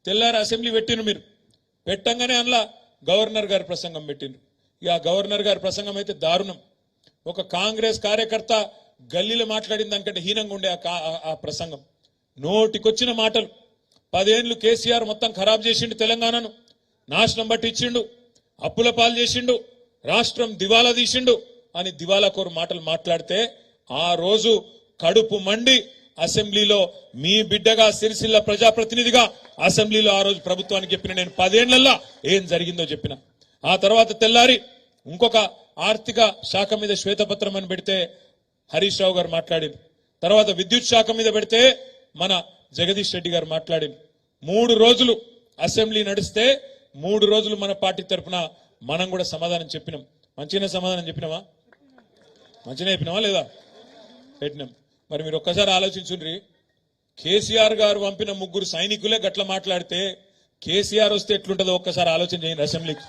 తెల్లారి అసెంబ్లీ పెట్టిండ్రు మీరు పెట్టంగానే అందులో గవర్నర్ గారి ప్రసంగం పెట్టిండ్రు ఇక గవర్నర్ గారి ప్రసంగం అయితే దారుణం ఒక కాంగ్రెస్ కార్యకర్త గల్లీలో మాట్లాడిన దానికంటే హీనంగా ఉండే ఆ ప్రసంగం నోటికొచ్చిన మాటలు 10 ఏళ్లు కేసీఆర్ మొత్తం ఖరాబ్ చేసిండు తెలంగాణను నాశనం పట్టించిండు అప్పుల పాలు చేసిండు రాష్ట్రం దివాలా తీసిండు అని దివాలాకోరు మాటలు మాట్లాడితే ఆ రోజు కడుపు మండి అసెంబ్లీలో మీ బిడ్డగా సిరిసిల్ల ప్రజాప్రతినిధిగా అసెంబ్లీలో ఆ రోజు ప్రభుత్వానికి చెప్పిన నేను 10 ఏళ్లలో ఏం జరిగిందో చెప్పిన ఆ తర్వాత తెల్లారి ఇంకొక ఆర్థిక శాఖ మీద శ్వేతపత్రం అని పెడితే హరీష్ రావు గారు మాట్లాడింది తర్వాత విద్యుత్ శాఖ మీద పెడితే మన జగదీష్ రెడ్డి గారు మాట్లాడింది 3 రోజులు అసెంబ్లీ నడిస్తే 3 రోజులు మన పార్టీ తరఫున మనం కూడా సమాధానం చెప్పినాం మంచిగానే సమాధానం చెప్పినామా మంచిగానే చెప్పినామా లేదా పెట్టినాం మరి మీరు ఒక్కసారి ఆలోచించుండ్రి కేసీఆర్ గారు పంపిన 3 సైనికులే గట్ల మాట్లాడితే కేసీఆర్ వస్తే ఎట్లుంటుందో ఒక్కసారి ఆలోచన చేయండి అసెంబ్లీకి